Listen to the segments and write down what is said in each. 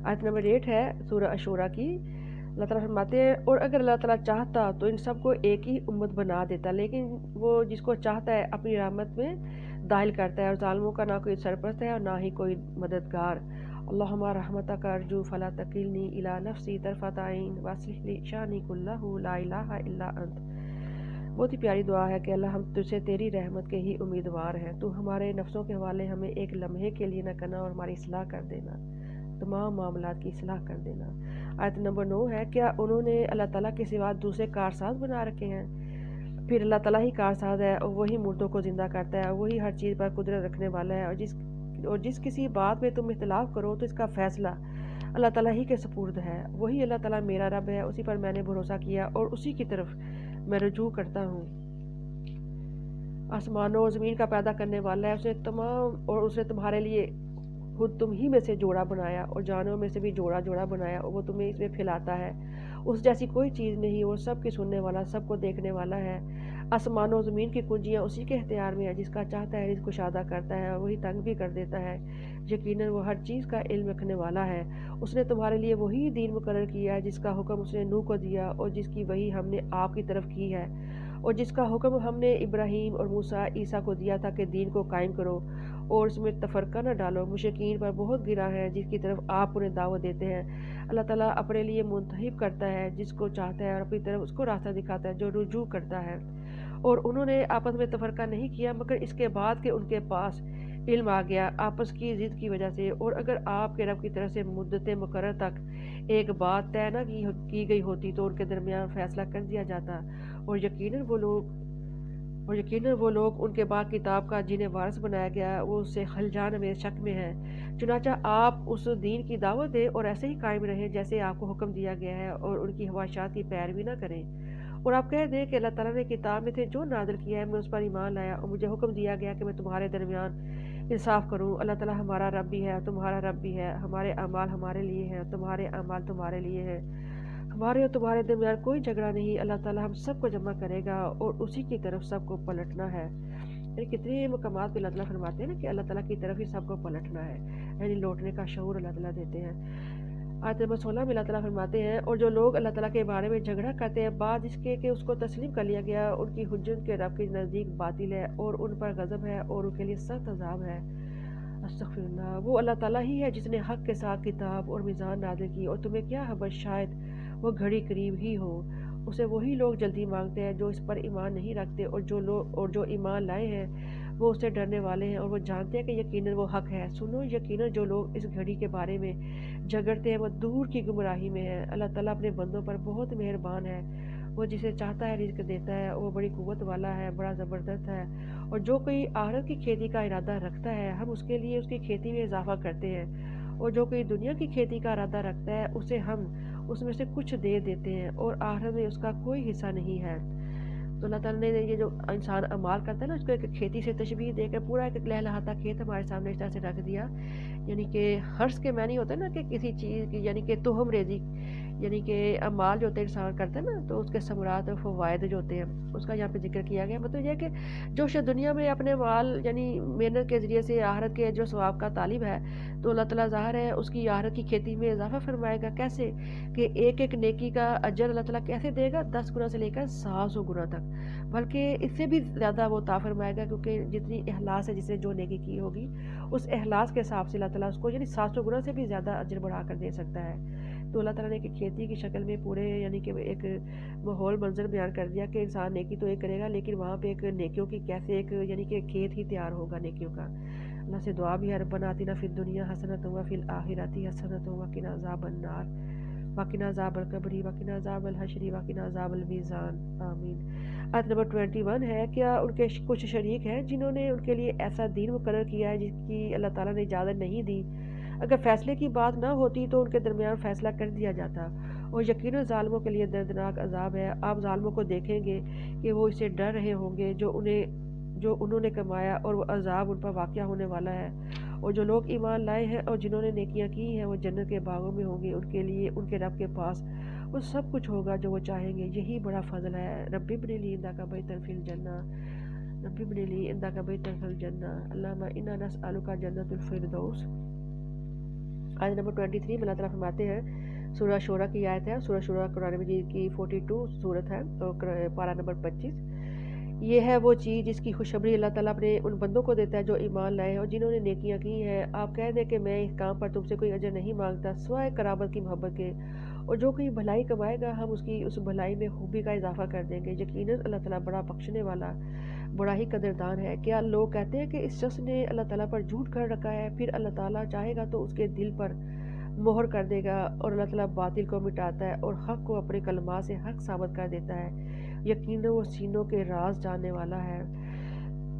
آیت نمبر 8 ہے سورہ اشورا کی۔ اللہ تعالیٰ فرماتے ہیں اور اگر اللہ تعالیٰ چاہتا تو ان سب کو ایک ہی امت بنا دیتا، لیکن وہ جس کو چاہتا ہے اپنی رحمت میں داخل کرتا ہے، اور ظالموں کا نہ کوئی سرپرست ہے اور نہ ہی کوئی مددگار۔ اللہم رحمتک ارجو فلا تکلنی الی نفسی طرفۃ عین واصلح لی شانی کلہ لا الہ الا انت۔ بہت ہی پیاری دعا ہے کہ اللہ ہم تجھ سے تیری رحمت کے ہی امیدوار ہیں، تو ہمارے نفسوں کے حوالے ہمیں ایک لمحے کے لیے نہ کرنا اور ہماری اصلاح کر دینا، تمام معاملات کی اصلاح کر دینا۔ آیت نمبر 9 ہے کیا انہوں نے اللہ تعالیٰ کے سوا دوسرے کارساز بنا رکھے ہیں؟ پھر اللہ تعالیٰ ہی کارساز ہے، اور وہی مردوں کو زندہ کرتا ہے، اور وہی ہر چیز پر قدرت رکھنے والا ہے، اور جس کسی بات میں تم اختلاف کرو تو اس کا فیصلہ اللہ تعالیٰ ہی کے سپرد ہے۔ وہی اللہ تعالیٰ میرا رب ہے، اسی پر میں نے بھروسہ کیا اور اسی کی طرف میں رجوع کرتا ہوں۔ آسمانوں اور زمین کا پیدا کرنے والا ہے، اس نے تمہارے لیے خود تم ہی میں سے جوڑا بنایا اور جانوروں میں سے بھی جوڑا جوڑا بنایا، اور وہ تمہیں اس میں پھیلاتا ہے، اس جیسی کوئی چیز نہیں، وہ سب کی سننے والا، سب کو دیکھنے والا ہے۔ آسمانوں و زمین کی کنجیاں اسی کے اختیار میں ہے، جس کا چاہتا ہے رزق کشادہ کرتا ہے اور وہی تنگ بھی کر دیتا ہے۔ یقیناً وہ ہر چیز کا علم رکھنے والا ہے۔ اس نے تمہارے لیے وہی دین مقرر کیا ہے جس کا حکم اس نے نوح کو دیا، اور جس کی وحی ہم نے آپ کی طرف کی ہے، اور جس کا حکم ہم نے ابراہیم اور موسیٰ عیسیٰ کو دیا تھا کہ دین کو قائم کرو اور اس میں تفرقہ نہ ڈالو۔ مشرکین پر بہت گرا ہے جس کی طرف آپ انہیں دعوت دیتے ہیں۔ اللہ تعالیٰ اپنے لیے منتخب کرتا ہے جس کو چاہتا ہے، اور اپنی طرف اس کو راستہ دکھاتا ہے جو رجوع کرتا ہے۔ اور انہوں نے آپس میں تفرقہ نہیں کیا مگر اس کے بعد کہ ان کے پاس علم آ گیا آپس کی ضد کی وجہ سے، اور اگر آپ کے رب کی طرف سے مدت مقرر تک ایک بات طے نہ کی گئی ہوتی تو ان کے درمیان فیصلہ کر دیا جاتا، اور یقیناً وہ لوگ ان کے بعد کتاب کا جنہیں وارث بنایا گیا وہ اس سے خلجان میں شک میں ہیں۔ چنانچہ آپ اس دین کی دعوت دیں اور ایسے ہی قائم رہیں جیسے آپ کو حکم دیا گیا ہے، اور ان کی خواہشات کی پیروی نہ کریں، اور آپ کہہ دیں کہ اللہ تعالیٰ نے کتاب میں سے جو نازل کیا ہے میں اس پر ایمان لایا، اور مجھے حکم دیا گیا کہ میں تمہارے درمیان انصاف کروں۔ اللہ تعالیٰ ہمارا رب بھی ہے، تمہارا رب بھی ہے، ہمارے اعمال ہمارے لیے ہیں، تمہارے اعمال تمہارے لیے ہیں، ہمارے اور تمہارے درمیان کوئی جھگڑا نہیں۔ اللہ تعالیٰ ہم سب کو جمع کرے گا اور اسی کی طرف سب کو پلٹنا ہے۔ یعنی کتنے مقامات پہ اللہ تعالیٰ فرماتے ہیں نا کہ اللہ تعالیٰ کی طرف ہی سب کو پلٹنا ہے، یعنی لوٹنے کا شعور اللہ تعالیٰ دیتے ہیں۔ آیت نمبر 16 میں اللہ تعالیٰ فرماتے ہیں اور جو لوگ اللہ تعالیٰ کے بارے میں جھگڑا کرتے ہیں بعد اس کے کہ اس کو تسلیم کر لیا گیا، ان کی حجت کے رب کے نزدیک باطل ہے اور ان پر غضب ہے اور ان کے لیے سخت عذاب ہے۔ استغفر اللہ۔ وہ اللہ تعالیٰ ہی ہے جس نے حق کے ساتھ کتاب اور میزان نازل کی، اور تمہیں کیا خبر شاید وہ گھڑی قریب ہی ہو۔ اسے وہی لوگ جلدی مانگتے ہیں جو اس پر ایمان نہیں رکھتے، اور جو ایمان لائے ہیں وہ اس سے ڈرنے والے ہیں، اور وہ جانتے ہیں کہ یقیناً وہ حق ہے۔ سنو، یقیناً جو لوگ اس گھڑی کے بارے میں جھگڑتے ہیں وہ دور کی گمراہی میں ہیں۔ اللہ تعالیٰ اپنے بندوں پر بہت مہربان ہے، وہ جسے چاہتا ہے رزق دیتا ہے، وہ بڑی قوت والا ہے، بڑا زبردست ہے۔ اور جو کوئی آخرت کی کھیتی کا ارادہ رکھتا ہے ہم اس کے لیے اس کی کھیتی میں اضافہ کرتے ہیں، اور جو کوئی دنیا کی کھیتی کا ارادہ رکھتا ہے اسے ہم اس میں سے کچھ دے دیتے ہیں، اور آخرت میں اس کا کوئی حصہ نہیں ہے۔ تو اللہ تعالیٰ نے یہ جو انسان اعمال کرتا ہے نا اس کو ایک کھیتی سے تشبیہ دے کر پورا ایک لہلہاتا کھیت ہمارے سامنے اس طرح سے رکھ دیا، یعنی کہ حرث کے معنی ہوتا ہے نا کہ کسی چیز کی، یعنی کہ تہم ریزی، یعنی کہ اعمال جو ہوتے ہیں انسان کرتا ہے نا تو اس کے ثمرات اور فوائد جو ہوتے ہیں اس کا یہاں پہ ذکر کیا گیا۔ مطلب یہ کہ جو شخص دنیا میں اپنے مال یعنی محنت کے ذریعے سے آخرت کے جو ثواب کا طالب ہے تو اللہ تعالیٰ ظاہر ہے اس کی آخرت کی کھیتی میں اضافہ فرمائے گا۔ کیسے کہ ایک ایک نیکی کا اجر اللہ تعالیٰ کیسے دے گا؟ 10 گنا سے لے کر 700 گنا تک، بلکہ اس سے بھی زیادہ وہ عطا فرمائے گا، کیونکہ جتنی اخلاص ہے جس نے جو نیکی کی ہوگی اس اخلاص کے حساب سے اللہ تعالیٰ اس کو یعنی 700 گنا سے بھی زیادہ اجر بڑھا کر دے سکتا ہے۔ تو اللہ تعالیٰ نے ایک کھیتی کی شکل میں پورے یعنی کہ ایک ماحول منظر بیان کر دیا کہ انسان نیکی تو ایک کرے گا لیکن وہاں پہ ایک نیکیوں کی کیسے ایک یعنی کہ کھیت ہی تیار ہوگا نیکیوں کا۔ اللہ سے دعا بھی ہے ربنا آتنا فی الدنیا حسنۃ وفی الآخرۃ حسنۃ وقنا عذاب النار وقنا عذاب القبر وقنا عذاب الحشر وقنا عذاب المیزان آمین۔ آیت نمبر 21 ہے کیا ان کے کچھ شریک ہیں جنہوں نے ان کے لیے ایسا دین مقرر کیا ہے جس کی اللہ تعالیٰ نے اجازت نہیں دی؟ اگر فیصلے کی بات نہ ہوتی تو ان کے درمیان فیصلہ کر دیا جاتا، اور یقیناً ظالموں کے لیے دردناک عذاب ہے۔ آپ ظالموں کو دیکھیں گے کہ وہ اسے ڈر رہے ہوں گے جو انہوں نے کمایا، اور وہ عذاب ان پر واقع ہونے والا ہے۔ اور جو لوگ ایمان لائے ہیں اور جنہوں نے نیکیاں کی ہیں وہ جنت کے باغوں میں ہوں گے، ان کے لیے ان کے رب کے پاس وہ سب کچھ ہوگا جو وہ چاہیں گے، یہی بڑا فضل ہے۔ رب ابن لی عندک بیتا فی الجنہ، رب ابن لی عندک بیتا فی الجنہ، اللہم انا نسألک جنت الفردوس۔ آیت نمبر 23 میں اللہ تعالیٰ فرماتے ہیں، سورہ شورا کی آیت ہے، سورہ شورا قرآن مجید کی 42 صورت ہے اور پارہ نمبر 25۔ یہ ہے وہ چیز جس کی خوشخبری اللہ تعالیٰ اپنے ان بندوں کو دیتا ہے جو ایمان لائے ہیں اور جنہوں نے نیکیاں کی ہیں۔ آپ کہہ دیں کہ میں اس کام پر تم سے کوئی اجر نہیں مانگتا سوائے قرابت کی محبت کے، اور جو کوئی بھلائی کمائے گا ہم اس بھلائی میں خوبی کا اضافہ کر دیں گے۔ یقیناً اللہ تعالیٰ بڑا بخشنے والا، بڑا ہی قدردان ہے۔ کیا لوگ کہتے ہیں کہ اس شخص نے اللہ تعالیٰ پر جھوٹ کر رکھا ہے؟ پھر اللہ تعالیٰ چاہے گا تو اس کے دل پر مہر کر دے گا، اور اللہ تعالیٰ باطل کو مٹاتا ہے اور حق کو اپنے کلمات سے حق ثابت کر دیتا ہے۔ یقیناً وہ سینوں کے راز جاننے والا ہے۔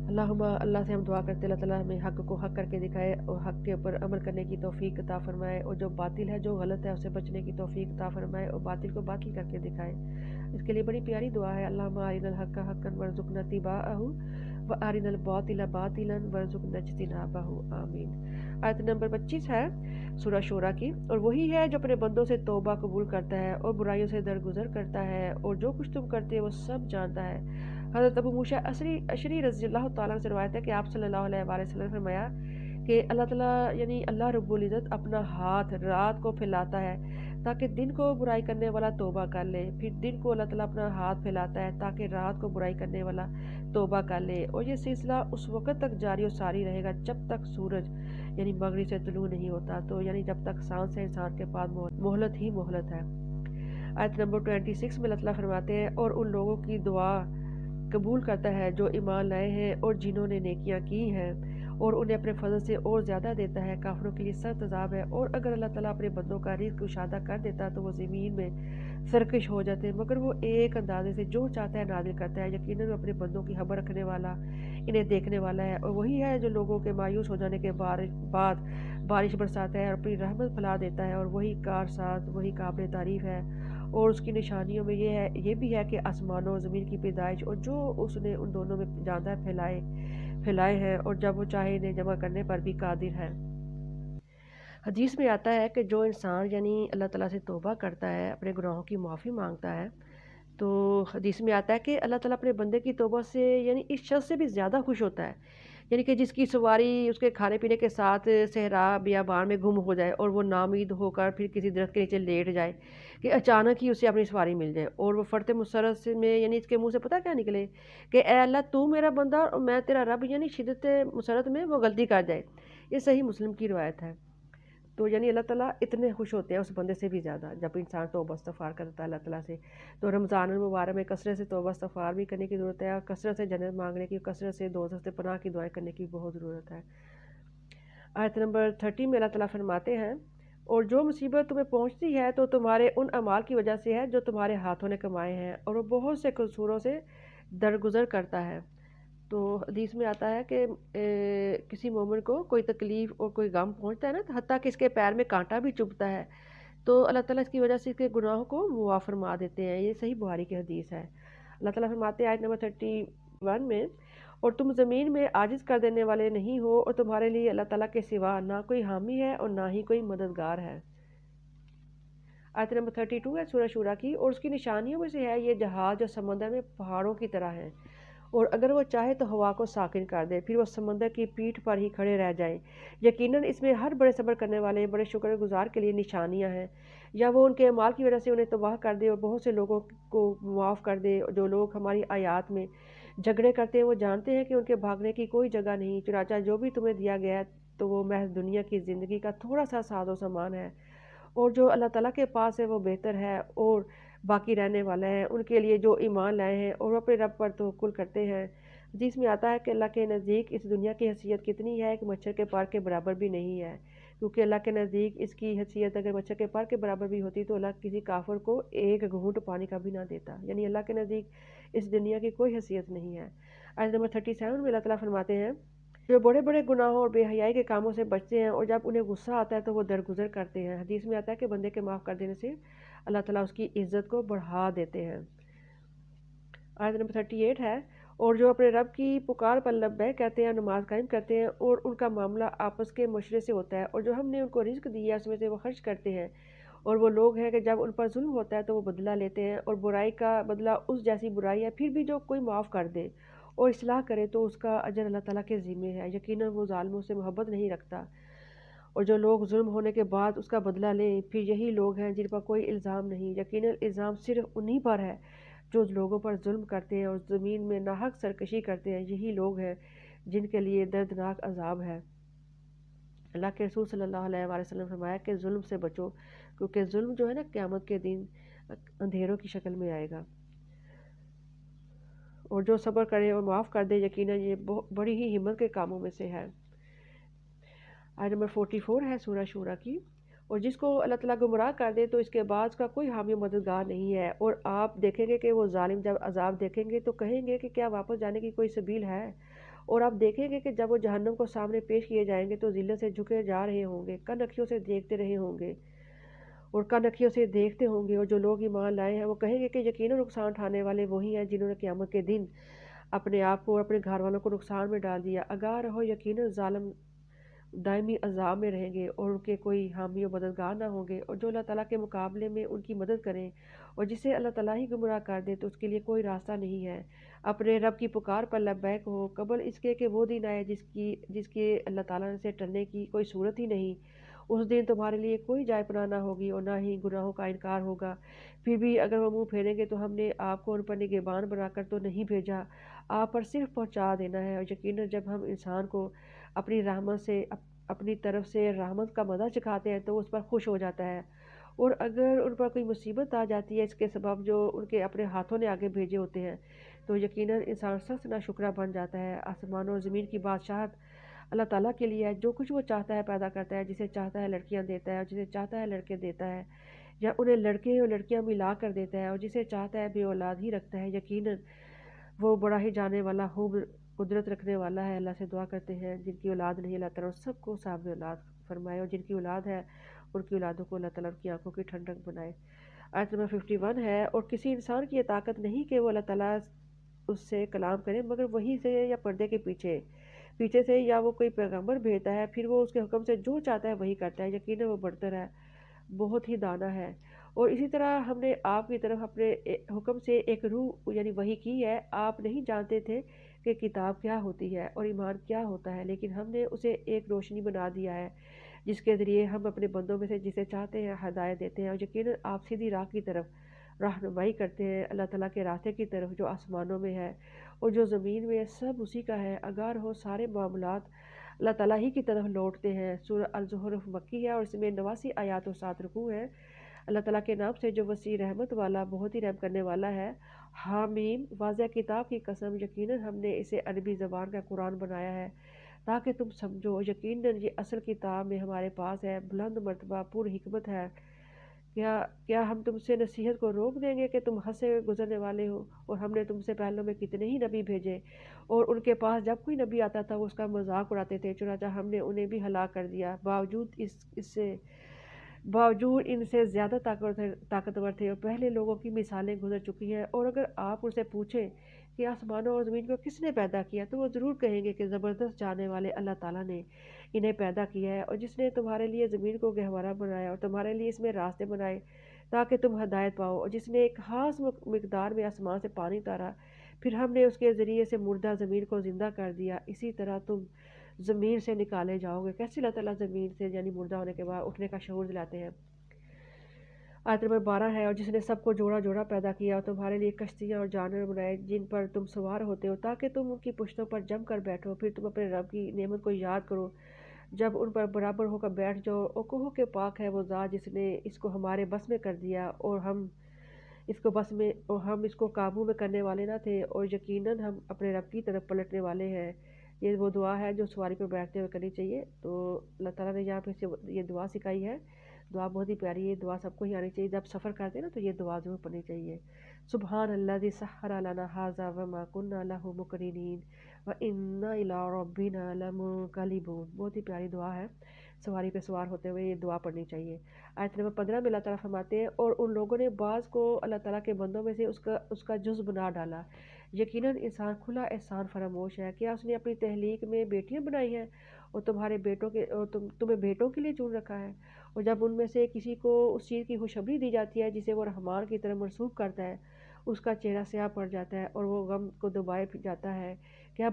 اللہ سے ہم دعا کرتے ہیں اللہ تعالیٰ ہمیں حق کو حق کر کے دکھائے اور حق کے اوپر عمل کرنے کی توفیق عطا فرمائے، اور جو باطل ہے جو غلط ہے اسے بچنے کی توفیق عطا فرمائے اور باطل کو باطل کر کے دکھائے۔ اس کے لیے بڑی پیاری دعا ہے، اللہم ارنا الحق حقا وارزقنا اتباعہ وارنا الباطل باطلا وارزقنا اجتنابہ، آمین۔ آیت نمبر 25 ہے سورہ شورا کی، اور وہی ہے جو اپنے بندوں سے توبہ قبول کرتا ہے اور برائیوں سے درگزر کرتا ہے، اور جو کچھ تم کرتے ہو وہ سب جانتا ہے۔ حضرت ابو موسیٰ اشعری رضی اللہ تعالیٰ سے روایت ہے کہ آپ صلی اللہ علیہ وآلہ وسلم نے فرمایا کہ اللہ تعالیٰ یعنی اللہ رب العزت اپنا ہاتھ رات کو پھیلاتا ہے تاکہ دن کو برائی کرنے والا توبہ کر لے، پھر دن کو اللہ تعالیٰ اپنا ہاتھ پھیلاتا ہے تاکہ رات کو برائی کرنے والا توبہ کر لے، اور یہ سلسلہ اس وقت تک جاری و ساری رہے گا جب تک سورج یعنی مغرب سے طلوع نہیں ہوتا، تو یعنی جب تک سانس ہے انسان کے پاس مہلت ہی مہلت ہے۔ آیت نمبر 26 میں اللہ تعالیٰ فرماتے ہیں، اور ان لوگوں کی دعا قبول کرتا ہے جو ایمان لائے ہیں اور جنہوں نے نیکیاں کی ہیں، اور انہیں اپنے فضل سے اور زیادہ دیتا ہے۔ کافروں کے لیے سخت عذاب ہے، اور اگر اللہ تعالیٰ اپنے بندوں کا رزق کشادہ کر دیتا تو وہ زمین میں سرکش ہو جاتے، مگر وہ ایک اندازے سے جو چاہتا ہے نازل کرتا ہے۔ یقیناً وہ اپنے بندوں کی خبر رکھنے والا، انہیں دیکھنے والا ہے، اور وہی ہے جو لوگوں کے مایوس ہو جانے کے بعد بارش برساتا ہے اور اپنی رحمت پھیلا دیتا ہے، اور وہی کارساز، وہی قابل تعریف ہے۔ اور اس کی نشانیوں میں یہ بھی ہے کہ آسمانوں اور زمین کی پیدائش اور جو اس نے ان دونوں میں جاندار پھیلائے ہیں، اور جب وہ چاہے انہیں جمع کرنے پر بھی قادر ہے۔ حدیث میں آتا ہے کہ جو انسان یعنی اللہ تعالیٰ سے توبہ کرتا ہے، اپنے گناہوں کی معافی مانگتا ہے، تو حدیث میں آتا ہے کہ اللہ تعالیٰ اپنے بندے کی توبہ سے یعنی اس شخص سے بھی زیادہ خوش ہوتا ہے، یعنی کہ جس کی سواری اس کے کھانے پینے کے ساتھ صحرا بیابان میں گم ہو جائے اور وہ نامید ہو کر پھر کسی درخت کے نیچے لیٹ جائے کہ اچانک ہی اسے اپنی سواری مل جائے، اور وہ فرط مسرت میں یعنی اس کے منہ سے پتہ کیا نکلے کہ اے اللہ تو میرا بندہ اور میں تیرا رب، یعنی شدت مسرت میں وہ غلطی کر جائے۔ یہ صحیح مسلم کی روایت ہے۔ تو یعنی اللہ تعالیٰ اتنے خوش ہوتے ہیں اس بندے سے بھی زیادہ جب انسان توبہ استغفار کرتا ہے اللہ تعالیٰ سے۔ تو رمضان المبارک میں کثرت سے توبہ استغفار بھی کرنے کی ضرورت ہے، اور کثرت سے جنت مانگنے کی، کثرت سے دوزخ سے پناہ کی دعائیں کرنے کی بہت ضرورت ہے۔ آیت نمبر 30 میں اللہ تعالیٰ فرماتے ہیں، اور جو مصیبت تمہیں پہنچتی ہے تو تمہارے ان اعمال کی وجہ سے ہے جو تمہارے ہاتھوں نے کمائے ہیں، اور وہ بہت سے قصوروں سے درگزر کرتا ہے۔ تو حدیث میں آتا ہے کہ کسی مومن کو کوئی تکلیف اور کوئی غم پہنچتا ہے نا، حتیٰ کہ اس کے پیر میں کانٹا بھی چبھتا ہے، تو اللہ تعالیٰ اس کی وجہ سے اس کے گناہوں کو معاف فرما دیتے ہیں۔ یہ صحیح بخاری کی حدیث ہے۔ اللہ تعالیٰ فرماتے ہیں آیت نمبر 31 میں، اور تم زمین میں عاجز کر دینے والے نہیں ہو، اور تمہارے لیے اللہ تعالیٰ کے سوا نہ کوئی حامی ہے اور نہ ہی کوئی مددگار ہے۔ آیت نمبر 32 ہے سورہ شورا کی، اور اس کی نشانیوں میں سے ہے یہ جہاز جو سمندر میں پہاڑوں کی طرح ہیں، اور اگر وہ چاہے تو ہوا کو ساکن کر دے، پھر وہ سمندر کی پیٹھ پر ہی کھڑے رہ جائیں۔ یقیناً اس میں ہر بڑے صبر کرنے والے بڑے شکر گزار کے لیے نشانیاں ہیں۔ یا وہ ان کے اعمال کی وجہ سے انہیں تباہ کر دے اور بہت سے لوگوں کو معاف کر دے۔ جو لوگ ہماری آیات میں جھگڑے کرتے ہیں وہ جانتے ہیں کہ ان کے بھاگنے کی کوئی جگہ نہیں، چنانچہ جو بھی تمہیں دیا گیا ہے تو وہ محض دنیا کی زندگی کا تھوڑا سا ساز و سامان ہے، اور جو اللہ تعالیٰ کے پاس ہے وہ بہتر ہے اور باقی رہنے والا ہے ان کے لیے جو ایمان لائے ہیں اور وہ اپنے رب پر توکل کرتے ہیں۔ حدیث میں آتا ہے کہ اللہ کے نزدیک اس دنیا کی حیثیت کتنی ہے کہ مچھر کے پر کے برابر بھی نہیں ہے، کیونکہ اللہ کے نزدیک اس کی حیثیت اگر مچھر کے پر کے برابر بھی ہوتی تو اللہ کسی کافر کو ایک گھونٹ پانی کا بھی نہ دیتا، یعنی اللہ کے نزدیک اس دنیا کی کوئی حیثیت نہیں ہے۔ آیت نمبر 37 میں اللہ تعالیٰ فرماتے ہیں، جو بڑے بڑے گناہوں اور بے حیائی کے کاموں سے بچتے ہیں اور جب انہیں غصہ آتا ہے تو وہ درگزر کرتے ہیں۔ حدیث میں آتا ہے کہ بندے کے معاف کر دینے سے اللہ تعالیٰ اس کی عزت کو بڑھا دیتے ہیں۔ آیت نمبر 38 ہے، اور جو اپنے رب کی پکار پر لبیک کہتے ہیں، نماز قائم کرتے ہیں، اور ان کا معاملہ آپس کے مشورے سے ہوتا ہے، اور جو ہم نے ان کو رزق دیا اس میں سے وہ خرچ کرتے ہیں، اور وہ لوگ ہیں کہ جب ان پر ظلم ہوتا ہے تو وہ بدلہ لیتے ہیں، اور برائی کا بدلہ اس جیسی برائی ہے، پھر بھی جو کوئی معاف کر دے اور اصلاح کرے تو اس کا اجر اللہ تعالیٰ کے ذمہ ہے، یقیناً وہ ظالموں سے محبت نہیں رکھتا۔ اور جو لوگ ظلم ہونے کے بعد اس کا بدلہ لیں، پھر یہی لوگ ہیں جن پر کوئی الزام نہیں۔ یقیناً الزام صرف انہی پر ہے جو لوگوں پر ظلم کرتے ہیں اور زمین میں ناحق سرکشی کرتے ہیں۔ یہی لوگ ہیں جن کے لیے دردناک عذاب ہے۔ اللہ کے رسول صلی اللہ علیہ وآلہ وسلم نے فرمایا کہ ظلم سے بچو، کیونکہ ظلم جو ہے نا قیامت کے دن اندھیروں کی شکل میں آئے گا، اور جو صبر کرے اور معاف کر دے یقیناً یہ بڑی ہی ہمت کے کاموں میں سے ہے۔ آیت نمبر 44 ہے سورہ شورا کی۔ اور جس کو اللہ تعالیٰ گمراہ کر دے تو اس کے بعد اس کا کوئی حامی و مددگار نہیں ہے، اور آپ دیکھیں گے کہ وہ ظالم جب عذاب دیکھیں گے تو کہیں گے کہ کیا واپس جانے کی کوئی سبیل ہے، اور آپ دیکھیں گے کہ جب وہ جہنم کو سامنے پیش کیے جائیں گے تو ذلت سے جھکے جا رہے ہوں گے، کن اکھیوں سے دیکھتے رہے ہوں گے اور کن اکھیوں سے دیکھتے ہوں گے، اور جو لوگ ایمان لائے ہیں وہ کہیں گے کہ یقیناً نقصان اٹھانے والے وہی ہیں جنہوں نے قیامت کے دن اپنے آپ کو اور اپنے گھر والوں کو نقصان میں ڈال دیا۔ آگاہ رہو، یقیناً ظالم دائمی عذاب میں رہیں گے اور ان کے کوئی حامی و مددگار نہ ہوں گے، اور جو اللہ تعالیٰ کے مقابلے میں ان کی مدد کریں اور جسے اللہ تعالیٰ ہی گمراہ کر دے تو اس کے لیے کوئی راستہ نہیں ہے۔ اپنے رب کی پکار پر لبیک ہو، قبل اس کے کہ وہ دن آئے جس کے اللہ تعالیٰ سے ٹلنے کی کوئی صورت ہی نہیں۔ اس دن تمہارے لیے کوئی جائے پناہ نہ ہوگی اور نہ ہی گناہوں کا انکار ہوگا۔ پھر بھی اگر وہ منہ پھیریں گے تو ہم نے آپ کو ان پر نگہبان بنا کر تو نہیں بھیجا، آپ پر صرف پہنچا دینا ہے۔ اور یقیناً جب ہم انسان کو اپنی رحمت سے اپنی طرف سے رحمت کا مزہ چکھاتے ہیں تو اس پر خوش ہو جاتا ہے، اور اگر ان پر کوئی مصیبت آ جاتی ہے اس کے سبب جو ان کے اپنے ہاتھوں نے آگے بھیجے ہوتے ہیں تو یقیناً انسان سخت ناشکرا بن جاتا ہے۔ آسمانوں اور زمین کی بادشاہت اللہ تعالیٰ کے لیے ہے، جو کچھ وہ چاہتا ہے پیدا کرتا ہے، جسے چاہتا ہے لڑکیاں دیتا ہے اور جسے چاہتا ہے لڑکے دیتا ہے، یا انہیں لڑکے اور لڑکیاں ملا کر دیتا ہے، اور جسے چاہتا ہے بے اولاد ہی رکھتا ہے۔ یقیناً وہ بڑا ہی جانے والا خوب قدرت رکھنے والا ہے۔ اللہ سے دعا کرتے ہیں جن کی اولاد نہیں اللہ تعالیٰ سب کو صاحب اولاد فرمائے، اور جن کی اولاد ہے ان کی اولادوں کو اللہ تعالیٰ کی آنکھوں کی ٹھنڈک بنائے۔ آیت نمبر 51 ہے، اور کسی انسان کی یہ طاقت نہیں کہ وہ اللہ تعالیٰ اس سے کلام کرے مگر وحی سے یا پردے کے پیچھے سے، یا وہ کوئی پیغمبر بھیجتا ہے پھر وہ اس کے حکم سے جو چاہتا ہے وہی کرتا ہے۔ یقیناً وہ برتر ہے، بہت ہی دانا ہے۔ اور اسی طرح ہم نے آپ کی طرف اپنے حکم سے ایک روح یعنی وحی کی ہے۔ آپ نہیں جانتے تھے کہ کتاب کیا ہوتی ہے اور ایمان کیا ہوتا ہے، لیکن ہم نے اسے ایک روشنی بنا دیا ہے جس کے ذریعے ہم اپنے بندوں میں سے جسے چاہتے ہیں ہدایت دیتے ہیں، اور یقیناً آپ سیدھی راہ کی طرف رہنمائی کرتے ہیں، اللہ تعالیٰ کے راستے کی طرف جو آسمانوں میں ہے اور جو زمین میں ہے سب اسی کا ہے۔ اگر ہو سارے معاملات اللہ تعالیٰ ہی کی طرف لوٹتے ہیں۔ سورہ الزخرف مکی ہے اور اس میں 89 آیات اور 7 رکوع ہے۔ اللہ تعالیٰ کے نام سے جو وسیع رحمت والا بہت ہی رحم کرنے والا ہے۔ حامیم، واضح کتاب کی قسم، یقیناً ہم نے اسے عربی زبان کا قرآن بنایا ہے تاکہ تم سمجھو۔ یقیناً یہ اصل کتاب میں ہمارے پاس ہے، بلند مرتبہ پر حکمت ہے۔ کیا ہم تم سے نصیحت کو روک دیں گے کہ تم حد سے گزرنے والے ہو؟ اور ہم نے تم سے پہلوں میں کتنے ہی نبی بھیجے، اور ان کے پاس جب کوئی نبی آتا تھا وہ اس کا مذاق اڑاتے تھے، چنانچہ ہم نے انہیں بھی ہلاک کر دیا، باوجود ان سے زیادہ طاقتور تھے، اور پہلے لوگوں کی مثالیں گزر چکی ہیں۔ اور اگر آپ ان سے پوچھیں کہ آسمانوں اور زمین کو کس نے پیدا کیا تو وہ ضرور کہیں گے کہ زبردست جانے والے اللہ تعالیٰ نے انہیں پیدا کیا ہے، اور جس نے تمہارے لیے زمین کو گہوارہ بنایا اور تمہارے لیے اس میں راستے بنائے تاکہ تم ہدایت پاؤ، اور جس نے ایک خاص مقدار میں آسمان سے پانی اتارا، پھر ہم نے اس کے ذریعے سے مردہ زمین کو زندہ کر دیا، اسی طرح تم زمین سے نکالے جاؤ گے۔ کیسے اللہ تعالیٰ زمین سے یعنی مردہ ہونے کے بعد اٹھنے کا شعور دلاتے ہیں۔ آیت نمبر 12 ہے، اور جس نے سب کو جوڑا جوڑا پیدا کیا اور تمہارے لیے کشتیاں اور جانور بنائے جن پر تم سوار ہوتے ہو تاکہ تم ان کی پشتوں پر جم کر بیٹھو، پھر تم اپنے رب کی نعمت کو یاد کرو جب ان پر برابر ہو کر بیٹھ جاؤ، اور کہو کہ پاک ہے وہ ذات جس نے اس کو ہمارے بس میں کر دیا اور ہم اس کو قابو میں کرنے والے نہ تھے، اور یقیناً ہم اپنے رب کی طرف پلٹنے والے ہیں۔ یہ وہ دعا ہے جو سواری پر بیٹھتے ہوئے کرنی چاہیے۔ تو اللہ تعالیٰ نے یہاں پہ یہ دعا سکھائی ہے، دعا بہت ہی پیاری ہے، دعا سب کو ہی آنی چاہیے، جب سفر کرتے ہیں نا تو یہ دعا ضرور پڑھنی چاہیے۔ سبحان الذی سخر لنا ھذا وما کنا لہ مقرنین وإنا الی ربنا لمنقلبون۔ بہت ہی پیاری دعا ہے، سواری پہ سوار ہوتے ہوئے یہ دعا پڑھنی چاہیے۔ آیت نمبر 15 میں اللہ تعالیٰ فرماتے ہیں، اور ان لوگوں نے بعض کو اللہ تعالیٰ کے بندوں میں سے اس کا جز بنا ڈالا۔ یقیناً انسان کھلا احسان فراموش ہے۔ کیا اس نے اپنی تخلیق میں بیٹیاں بنائی ہیں اور تمہیں بیٹوں کے لیے چن رکھا ہے؟ اور جب ان میں سے کسی کو اس چیز کی خوشخبری دی جاتی ہے جسے وہ رحمان کی طرف منسوب کرتا ہے، اس کا چہرہ سیاہ پڑ جاتا ہے اور وہ غم کو دبائے جاتا ہے کیا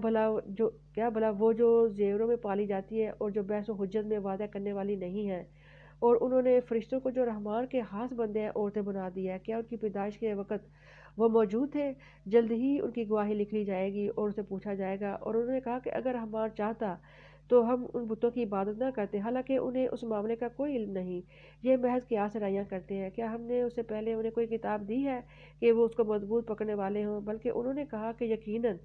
بھلا وہ جو زیوروں میں پالی جاتی ہے اور جو بحث و حجت میں وعدہ کرنے والی نہیں ہے، اور انہوں نے فرشتوں کو جو رحمان کے ہاتھ بندے ہیں عورتیں بنا دی ہے، کیا ان کی پیدائش کے وقت وہ موجود تھے؟ جلد ہی ان کی گواہی لکھ لی جائے گی اور اسے پوچھا جائے گا۔ اور انہوں نے کہا کہ اگر رحمان چاہتا تو ہم ان بتوں کی عبادت نہ کرتے، حالانکہ انہیں اس معاملے کا کوئی علم نہیں، یہ محض قیاس رائیاں کرتے ہیں۔ کیا ہم نے اس سے پہلے انہیں کوئی کتاب دی ہے کہ وہ اس کو مضبوط پکڑنے والے ہوں؟ بلکہ انہوں نے کہا کہ یقیناً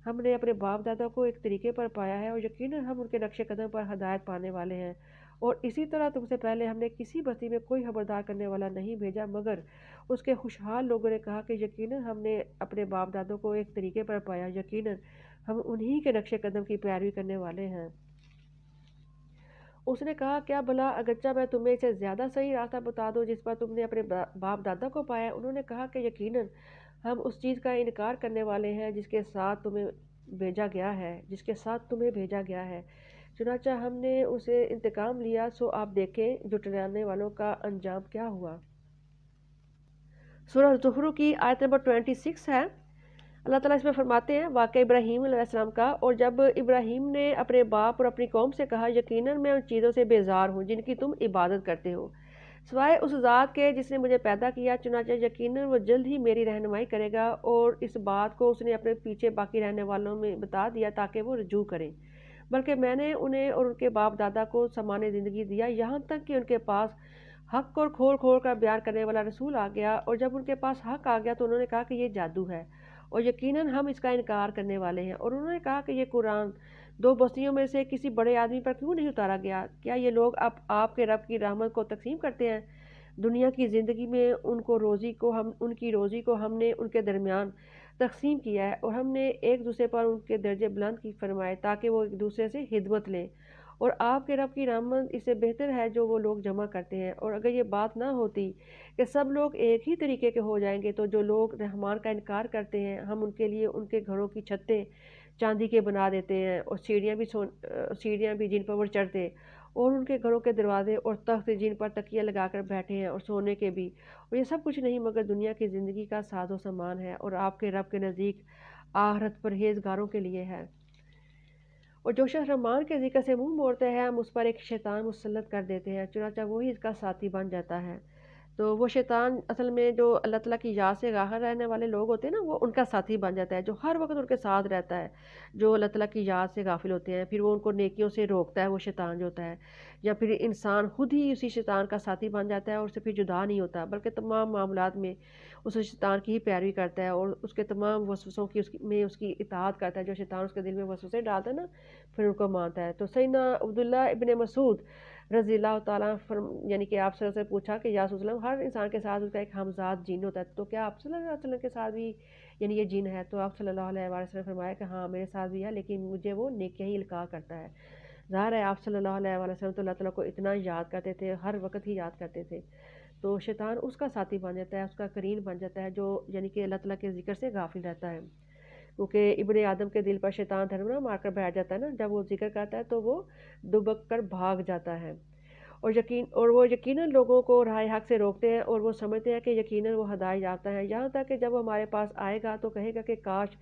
ہم نے اپنے باپ دادا کو ایک طریقے پر پایا ہے، اور یقیناً ہم ان کے نقش قدم پر ہدایت پانے والے ہیں۔ اور اسی طرح تم سے پہلے ہم نے کسی بستی میں کوئی خبردار کرنے والا نہیں بھیجا، مگر اس کے خوشحال لوگوں نے کہا کہ یقیناً ہم نے اپنے باپ دادوں کو ایک طریقے پر پایا، یقیناً ہم انہی کے نقش قدم کی پیروی کرنے والے ہیں۔ اس نے کہا کیا بھلا اگرچہ میں تمہیں اسے زیادہ صحیح راستہ بتا دوں جس پر تم نے اپنے باپ دادا کو پایا؟ انہوں نے کہا کہ یقیناً ہم اس چیز کا انکار کرنے والے ہیں جس کے ساتھ تمہیں بھیجا گیا ہے۔ چنانچہ ہم نے اسے انتقام لیا، سو آپ دیکھیں جھٹلانے والوں کا انجام کیا ہوا۔ سورہ زخرف کی آیت نمبر 26 ہے۔ اللہ تعالیٰ اس میں فرماتے ہیں واقعہ ابراہیم علیہ السلام کا، اور جب ابراہیم نے اپنے باپ اور اپنی قوم سے کہا یقیناً میں ان چیزوں سے بیزار ہوں جن کی تم عبادت کرتے ہو، سوائے اس ذات کے جس نے مجھے پیدا کیا، چنانچہ یقیناً وہ جلد ہی میری رہنمائی کرے گا۔ اور اس بات کو اس نے اپنے پیچھے باقی رہنے والوں میں بتا دیا تاکہ وہ رجوع کریں، بلکہ میں نے انہیں اور ان کے باپ دادا کو سامان زندگی دیا، یہاں تک کہ ان کے پاس حق اور کھول کھول کر بیان کرنے والا رسول آ گیا، اور جب ان کے پاس حق آ گیا تو انہوں نے کہا کہ یہ جادو ہے اور یقیناً ہم اس کا انکار کرنے والے ہیں۔ اور انہوں نے کہا کہ یہ قرآن دو بستیوں میں سے کسی بڑے آدمی پر کیوں نہیں اتارا گیا؟ کیا یہ لوگ آپ کے رب کی رحمت کو تقسیم کرتے ہیں؟ دنیا کی زندگی میں ان کی روزی کو ہم نے ان کے درمیان تقسیم کیا ہے، اور ہم نے ایک دوسرے پر ان کے درجے بلند کی فرمائے تاکہ وہ ایک دوسرے سے خدمت لیں، اور آپ کے رب کی رحمت اس سے بہتر ہے جو وہ لوگ جمع کرتے ہیں۔ اور اگر یہ بات نہ ہوتی کہ سب لوگ ایک ہی طریقے کے ہو جائیں گے تو جو لوگ رحمان کا انکار کرتے ہیں ہم ان کے لیے ان کے گھروں کی چھتیں چاندی کے بنا دیتے ہیں، اور سیڑھیاں بھی جن پر وہ چڑھتے، اور ان کے گھروں کے دروازے اور تخت جن پر تکیہ لگا کر بیٹھے ہیں، اور سونے کے بھی، اور یہ سب کچھ نہیں مگر دنیا کی زندگی کا ساز و سامان ہے، اور آپ کے رب کے نزدیک آخرت پرہیزگاروں کے لیے ہے۔ اور جو شخص رحمان کے ذکر سے منہ موڑتا ہے ہم اس پر ایک شیطان مسلط کر دیتے ہیں، چنانچہ وہی اس کا ساتھی بن جاتا ہے۔ تو وہ شیطان اصل میں جو اللہ تعالیٰ کی یاد سے غافل رہنے والے لوگ ہوتے ہیں نا، وہ ان کا ساتھی بن جاتا ہے جو ہر وقت ان کے ساتھ رہتا ہے، جو اللہ تعالیٰ کی یاد سے غافل ہوتے ہیں، پھر وہ ان کو نیکیوں سے روکتا ہے، وہ شیطان جو ہوتا ہے، یا پھر انسان خود ہی اسی شیطان کا ساتھی بن جاتا ہے اور اس سے پھر جدا نہیں ہوتا، بلکہ تمام معاملات میں اس شیطان کی ہی پیروی کرتا ہے اور اس کے تمام وسوسوں میں اس کی اطاعت کرتا ہے۔ جو شیطان اس کے دل میں وسوسے ڈالتا ہے نا پھر ان کو مانتا ہے۔ تو سیدنا عبداللہ ابن مسعود رضی اللہ تعالیٰ یعنی کہ آپ صلی اللہ علیہ وسلم پوچھا کہ یا رسول اللہ ہر انسان کے ساتھ اس کا ایک ہمزاد جن ہوتا ہے، تو کیا آپ صلی اللہ علیہ وسلم کے ساتھ بھی یعنی یہ جن ہے؟ تو آپ صلی اللہ علیہ وسلم نے فرمایا کہ ہاں میرے ساتھ بھی ہے، لیکن مجھے وہ نیکیاں ہی القاء کرتا ہے۔ ظاہر ہے آپ صلی اللہ علیہ وسلم تو اللہ تعالیٰ کو اتنا یاد کرتے تھے، ہر وقت ہی یاد کرتے تھے، تو شیطان اس کا ساتھی بن جاتا ہے، اس کا قرین بن جاتا ہے جو یعنی کہ اللہ تعالیٰ کے ذکر سے غافل رہتا ہے، کیونکہ ابن آدم کے دل پر شیطان دھرمنا مار کر بیٹھ جاتا ہے نا، جب وہ ذکر کرتا ہے تو وہ دبک کر بھاگ جاتا ہے، اور وہ یقیناً لوگوں کو راہ حق سے روکتے ہیں، اور وہ سمجھتے ہیں کہ یقیناً وہ ہدایت یافتہ ہیں، یہاں تک کہ جب وہ ہمارے پاس آئے گا تو کہے گا کہ کاش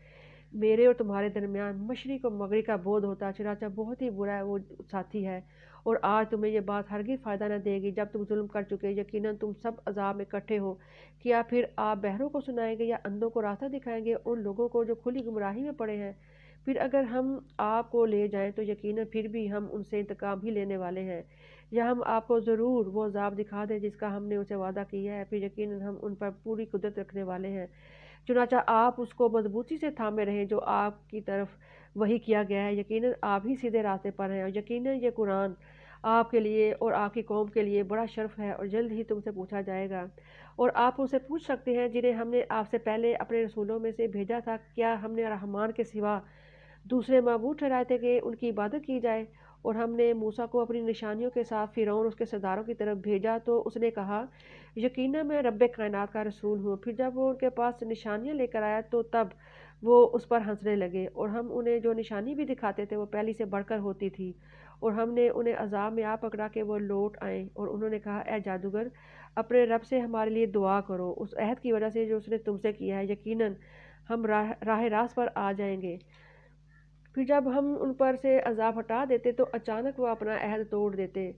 میرے اور تمہارے درمیان مشرق اور مغرب کا بعد ہوتا، چنانچہ بہت ہی برا ہے وہ ساتھی ہے، اور آج تمہیں یہ بات ہرگز فائدہ نہ دے گی جب تم ظلم کر چکے، یقیناً تم سب عذاب میں اکٹھے ہو۔ کیا پھر آپ بہروں کو سنائیں گے یا اندھوں کو راستہ دکھائیں گے ان لوگوں کو جو کھلی گمراہی میں پڑے ہیں؟ پھر اگر ہم آپ کو لے جائیں تو یقیناً پھر بھی ہم ان سے انتقام ہی لینے والے ہیں، یا ہم آپ کو ضرور وہ عذاب دکھا دیں جس کا ہم نے اسے وعدہ کیا ہے، پھر یقیناً ہم ان پر پوری قدرت رکھنے والے ہیں۔ چنانچہ آپ اس کو مضبوطی سے تھامے رہیں جو آپ کی طرف وحی کیا گیا ہے، یقیناً آپ ہی سیدھے راستے پر ہیں، اور یقیناً یہ قرآن آپ کے لیے اور آپ کی قوم کے لیے بڑا شرف ہے، اور جلد ہی تم سے پوچھا جائے گا۔ اور آپ ان سے پوچھ سکتے ہیں جنہیں ہم نے آپ سے پہلے اپنے رسولوں میں سے بھیجا تھا، کیا ہم نے رحمان کے سوا دوسرے معبود ٹھہرائے تھے کہ ان کی عبادت کی جائے؟ اور ہم نے موسیٰ کو اپنی نشانیوں کے ساتھ فرعون اس کے سرداروں کی طرف بھیجا تو اس نے کہا یقیناً میں رب کائنات کا رسول ہوں، پھر جب وہ ان کے پاس نشانیاں لے کر آیا تو تب وہ اس پر ہنسنے لگے، اور ہم انہیں جو نشانی بھی دکھاتے تھے وہ پہلی سے بڑھ کر ہوتی تھی، اور ہم نے انہیں عذاب میں آ پکڑا کہ وہ لوٹ آئیں، اور انہوں نے کہا اے جادوگر اپنے رب سے ہمارے لیے دعا کرو اس عہد کی وجہ سے جو اس نے تم سے کیا ہے، یقیناً ہم راہ راست پر آ جائیں گے۔ پھر جب ہم ان پر سے عذاب ہٹا دیتے تو اچانک وہ اپنا عہد توڑ دیتے۔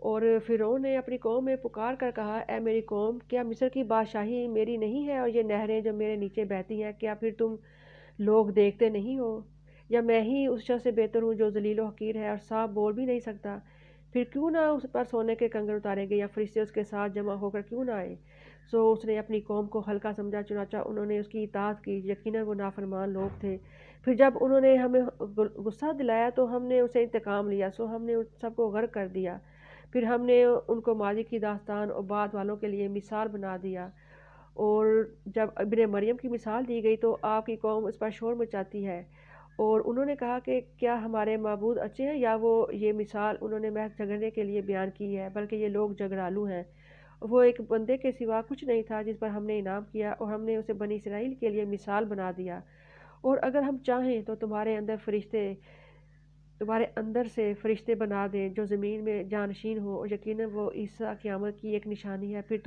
اور فرعون نے اپنی قوم میں پکار کر کہا، اے میری قوم، کیا مصر کی بادشاہی میری نہیں ہے اور یہ نہریں جو میرے نیچے بہتی ہیں، کیا پھر تم لوگ دیکھتے نہیں ہو؟ یا میں ہی اس شخص سے بہتر ہوں جو ذلیل و حقیر ہے اور صاف بول بھی نہیں سکتا؟ پھر کیوں نہ اس پر سونے کے کنگن اتارے گئے یا فرشتے اس کے ساتھ جمع ہو کر کیوں نہ آئے؟ سو اس نے اپنی قوم کو ہلکا سمجھا، چنانچہ انہوں نے اس کی اطاعت کی، یقیناً وہ نافرمان لوگ تھے۔ پھر جب انہوں نے ہمیں غصہ دلایا تو ہم نے اسے انتقام لیا، سو ہم نے ان سب کو غرق کر دیا۔ پھر ہم نے ان کو ماضی کی داستان اور بعد والوں کے لیے مثال بنا دیا۔ اور جب ابن مریم کی مثال دی گئی تو آپ کی قوم اس پر شور مچاتی ہے، اور انہوں نے کہا کہ کیا ہمارے معبود اچھے ہیں، یا وہ یہ مثال انہوں نے محض جھگڑنے کے لیے بیان کی ہے، بلکہ یہ لوگ جھگڑالو ہیں۔ وہ ایک بندے کے سوا کچھ نہیں تھا جس پر ہم نے انعام کیا، اور ہم نے اسے بنی اسرائیل کے لیے مثال بنا دیا۔ اور اگر ہم چاہیں تو تمہارے اندر سے فرشتے بنا دیں جو زمین میں جانشین ہو، اور یقیناً وہ عیسیٰ قیامت کی ایک نشانی ہے۔ پھر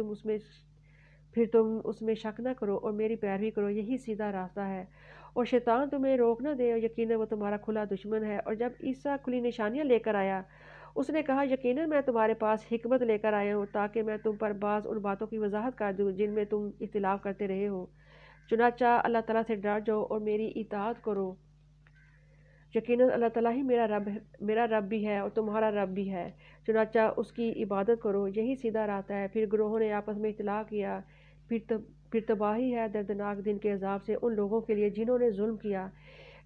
تم اس میں شک نہ کرو اور میری پیروی کرو، یہی سیدھا راستہ ہے۔ اور شیطان تمہیں روک نہ دے، اور یقیناً وہ تمہارا کھلا دشمن ہے۔ اور جب عیسیٰ کھلی نشانیاں لے کر آیا، اس نے کہا، یقیناً میں تمہارے پاس حکمت لے کر آیا ہوں تاکہ میں تم پر بعض ان باتوں کی وضاحت کر دوں جن میں تم اختلاف کرتے رہے ہو۔ چنانچہ اللہ تعالیٰ سے ڈر جاؤ اور میری اطاعت کرو۔ یقیناً اللہ تعالیٰ ہی میرا رب بھی ہے اور تمہارا رب بھی ہے، چنانچہ اس کی عبادت کرو، یہی سیدھا راستہ ہے۔ پھر گروہوں نے آپس میں اختلاف کیا۔ پھر تباہی ہے دردناک دن کے عذاب سے ان لوگوں کے لیے جنہوں نے ظلم کیا۔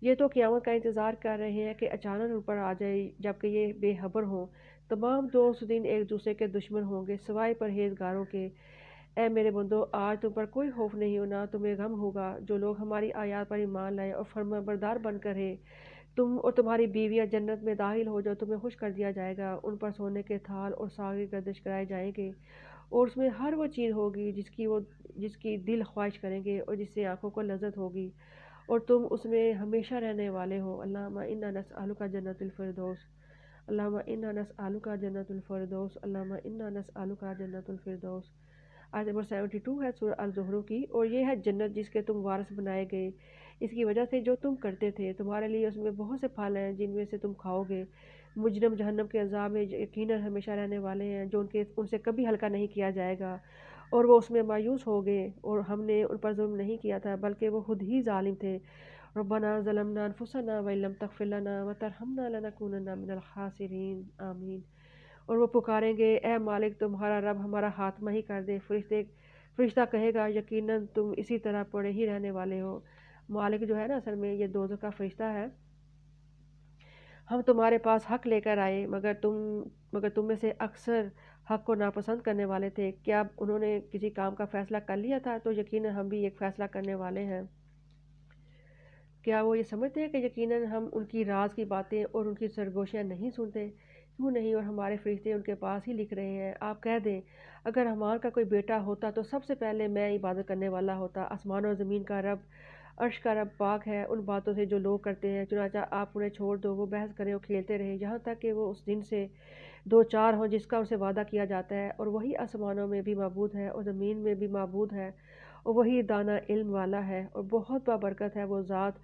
یہ تو قیامت کا انتظار کر رہے ہیں کہ اچانک ان پر آ جائے، جبکہ یہ بے خبر ہوں۔ تمام دوست دن ایک دوسرے کے دشمن ہوں گے سوائے پرہیزگاروں کے۔ اے میرے بندو، آج تم پر کوئی خوف نہیں ہونا، تمہیں غم ہوگا جو لوگ ہماری آیات پر ایمان لائے اور فرما بردار بن کر رہے۔ تم اور تمہاری بیویاں جنت میں داخل ہو جاؤ، تمہیں خوش کر دیا جائے گا، ان پر سونے کے تھال اور ساغر گردش کرائے جائیں گے، اور اس میں ہر وہ چیز ہوگی جس کی دل خواہش کریں گے اور جس سے آنکھوں کو لذت ہوگی، اور تم اس میں ہمیشہ رہنے والے ہو۔ اللہم انا نسألک جنت الفردوس، اللہم انا نسألک جنت الفردوس، اللہم انا نسألک جنت الفردوس۔ آیت نمبر 72 ہے سورہ الزخرف کی، اور یہ ہے جنت جس کے تم وارث بنائے گئے اس کی وجہ سے جو تم کرتے تھے، تمہارے لیے اس میں بہت سے پھل ہیں جن میں سے تم کھاؤ گے۔ مجرم جہنم کے عذاب میں یقیناً ہمیشہ رہنے والے ہیں، جو ان سے کبھی ہلکا نہیں کیا جائے گا، اور وہ اس میں مایوس ہو گئے، اور ہم نے ان پر ظلم نہیں کیا تھا بلکہ وہ خود ہی ظالم تھے۔ ربنا ظلمنا انفسنا وان لم تغفر لنا وترحمنا لنکونن من الخاسرین، آمین۔ اور وہ پکاریں گے، اے مالک تمہارا رب ہمارا خاتمہ ہی کر دے۔ فرشتہ کہے گا، یقیناً تم اسی طرح پڑے ہی رہنے والے ہو۔ مالک جو ہے نا، اصل میں یہ دوزخ کا فرشتہ ہے۔ ہم تمہارے پاس حق لے کر آئے، مگر تم میں سے اکثر حق کو ناپسند کرنے والے تھے۔ کیا انہوں نے کسی کام کا فیصلہ کر لیا تھا؟ تو یقیناً ہم بھی ایک فیصلہ کرنے والے ہیں۔ کیا وہ یہ سمجھتے ہیں کہ یقیناً ہم ان کی راز کی باتیں اور ان کی سرگوشیاں نہیں سنتے؟ کیوں نہیں، اور ہمارے فرشتے ان کے پاس ہی لکھ رہے ہیں۔ آپ کہہ دیں، اگر ہمارا کا کوئی بیٹا ہوتا تو سب سے پہلے میں عبادت کرنے والا ہوتا۔ آسمان اور زمین کا رب، عرش کا رب پاک ہے ان باتوں سے جو لوگ کرتے ہیں۔ چنانچہ آپ انہیں چھوڑ دو، وہ بحث کریں اور کھیلتے رہیں یہاں تک کہ وہ اس دن سے دو چار ہوں جس کا ان سے وعدہ کیا جاتا ہے۔ اور وہی آسمانوں میں بھی معبود ہے اور زمین میں بھی معبود ہے، اور وہی دانا علم والا ہے اور بہت بابرکت ہے وہ ذات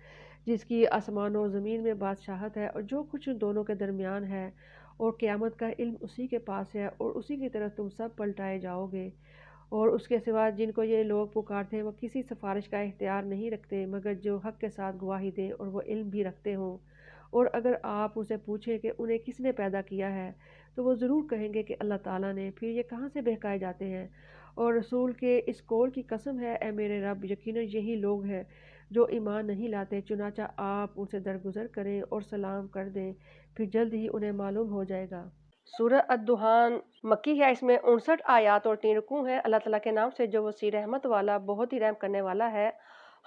جس کی آسمانوں و زمین میں بادشاہت ہے اور جو کچھ ان دونوں کے درمیان ہے، اور قیامت کا علم اسی کے پاس ہے، اور اسی کی طرف تم سب پلٹائے جاؤ گے۔ اور اس کے سوا جن کو یہ لوگ پکارتے ہیں وہ کسی سفارش کا اختیار نہیں رکھتے مگر جو حق کے ساتھ گواہی دیں اور وہ علم بھی رکھتے ہوں۔ اور اگر آپ ان سے پوچھیں کہ انہیں کس نے پیدا کیا ہے تو وہ ضرور کہیں گے کہ اللہ تعالیٰ نے، پھر یہ کہاں سے بہکائے جاتے ہیں۔ اور رسول کے اس قول کی قسم ہے، اے میرے رب، یقیناً یہی لوگ ہیں جو ایمان نہیں لاتے۔ چنانچہ آپ ان سے درگزر کریں اور سلام کر دیں، پھر جلد ہی انہیں معلوم ہو جائے گا۔ سورہ الدخان مکی ہے، اس میں 59 آیات اور 3 رکوع ہیں۔ اللہ تعالیٰ کے نام سے جو وسیع رحمت والا، بہت ہی رحم کرنے والا ہے۔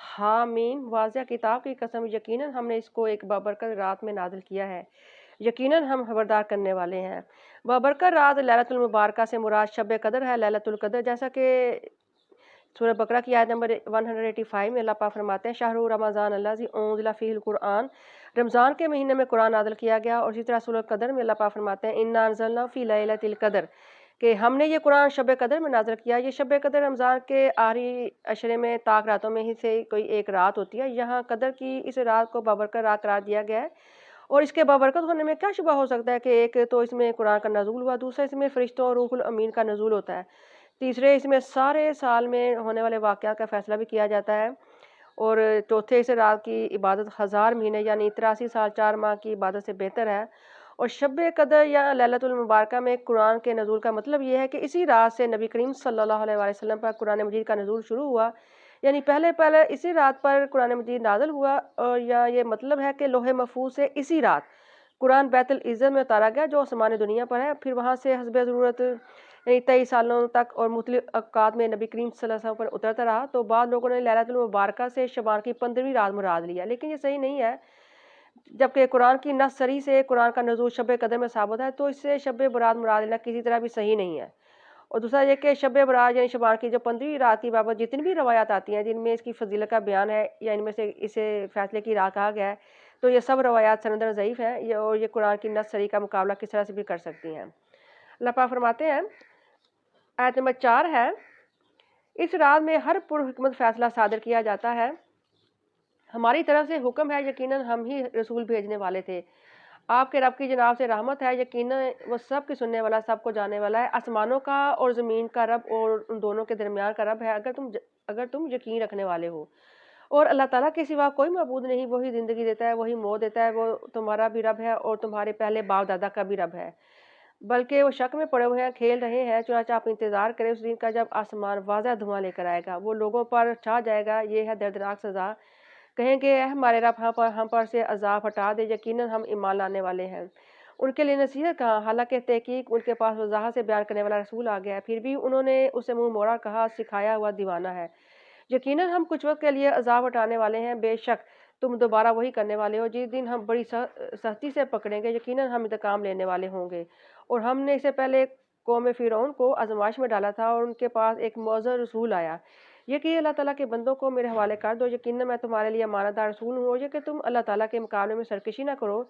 حامیم، واضح کتاب کی قسم، یقیناً ہم نے اس کو ایک بابرکت رات میں نازل کیا ہے، یقیناً ہم خبردار کرنے والے ہیں۔ بابرکت رات لیلۃ المبارکہ سے مراد شب قدر ہے، لیلۃ القدر، جیسا کہ سورہ بقرہ کی آیت نمبر 185 میں اللہ پاک فرماتے ہیں، شہر رمضان الذی انزل فیہ القرآن، رمضان کے مہینے میں قرآن نازل کیا گیا۔ اور اسی طرح سورہ القدر میں اللہ پاک فرماتے ہیں، انا انزلناہ فی لیلۃ القدر، کہ ہم نے یہ قرآن شب قدر میں نازل کیا. یہ شب قدر رمضان کے آخری عشرے میں طاق راتوں میں ہی سے کوئی ایک رات ہوتی ہے. یہاں قدر کی اس رات کو بابرکت رات قرار دیا گیا ہے، اور اس کے بابرکت ہونے میں کیا شبہ ہو سکتا ہے کہ ایک تو اس میں قرآن کا نزول ہوا، دوسرا اس میں فرشتوں اور روح الامین کا نزول ہوتا ہے، تیسرے اس میں سارے سال میں ہونے والے واقعات کا فیصلہ بھی کیا جاتا ہے، اور چوتھے اس رات کی عبادت 1000 مہینے یعنی 83 سال 4 ماہ کی عبادت سے بہتر ہے. اور شب قدر یا لیلۃ المبارکہ میں قرآن کے نزول کا مطلب یہ ہے کہ اسی رات سے نبی کریم صلی اللہ علیہ وآلہ وسلم پر قرآن مجید کا نزول شروع ہوا، یعنی پہلے اسی رات پر قرآن مجید نازل ہوا. اور یا یہ مطلب ہے کہ لوح محفوظ سے اسی رات قرآن بیت العزت میں اتارا گیا جو آسمان دنیا پر ہے، پھر وہاں سے حسب ضرورت یعنی 23 سالوں تک اور مختلف اوقات میں نبی کریم صلی اللہ علیہ وسلم پر اترتا رہا. تو بعض لوگوں نے لیلۃ المبارکہ سے شعبان کی 15ویں رات مراد لیا، لیکن یہ صحیح نہیں ہے، جبکہ قرآن کی نص صریح سے قرآن کا نزول شب قدر میں ثابت ہے، تو اس سے شب برات مراد لینا کسی طرح بھی صحیح نہیں ہے. اور دوسرا یہ کہ شب برات یعنی شعبان کی جو 15ویں رات کی بابت جتنی بھی روایات آتی ہیں جن میں اس کی فضیلت کا بیان ہے یا ان میں سے اسے فیصلے کی رات کہا گیا ہے، تو یہ سب روایات سندن ضعیف ہیں، اور یہ قرآن کی نص صریح کا مقابلہ کس طرح سے بھی کر سکتی ہیں. اللہ پاک فرماتے ہیں، آیت نمبر 4 ہے، اس رات میں ہر پرحکمت فیصلہ صادر کیا جاتا ہے، ہماری طرف سے حکم ہے، یقیناً ہم ہی رسول بھیجنے والے تھے. آپ کے رب کی جناب سے رحمت ہے، یقیناً وہ سب کی سننے والا، سب کو جاننے والا ہے. آسمانوں کا اور زمین کا رب اور ان دونوں کے درمیان کا رب ہے، اگر تم یقین رکھنے والے ہو. اور اللہ تعالیٰ کے سوا کوئی معبود نہیں، وہی زندگی دیتا ہے، وہی موت دیتا ہے، وہ تمہارا بھی رب ہے اور تمہارے پہلے باپ دادا کا بھی رب ہے. بلکہ وہ شک میں پڑے ہوئے ہیں، کھیل رہے ہیں، چنانچہ آپ انتظار کریں اس دن کا جب آسمان واضح دھواں لے کر آئے گا، وہ لوگوں پر چھا جائے گا، یہ ہے دردناک سزا. کہیں گے، اے ہمارے رب، ہم پر سے عذاب ہٹا دے، یقیناً ہم ایمان لانے والے ہیں. ان کے لیے نصیحت کہاں، حالانکہ تحقیق ان کے پاس وضاحت سے بیان کرنے والا رسول آ گیا ہے، پھر بھی انہوں نے اسے منہ موڑا، کہا سکھایا ہوا دیوانہ ہے. یقیناً ہم کچھ وقت کے لیے عذاب ہٹانے والے ہیں، بے شک تم دوبارہ وہی کرنے والے ہو، جس دن ہم بڑی سختی سے پکڑیں گے، یقیناً ہم انتقام لینے والے ہوں گے. اور ہم نے اس سے پہلے قوم فرعون کو آزمائش میں ڈالا تھا، اور ان کے پاس ایک معزز رسول آیا، یہ کہ اللہ تعالیٰ کے بندوں کو میرے حوالے کر دو، یقیناً میں تمہارے لیے امانت دار رسول ہوں، اور یہ کہ تم اللہ تعالیٰ کے مقابلے میں سرکشی نہ کرو،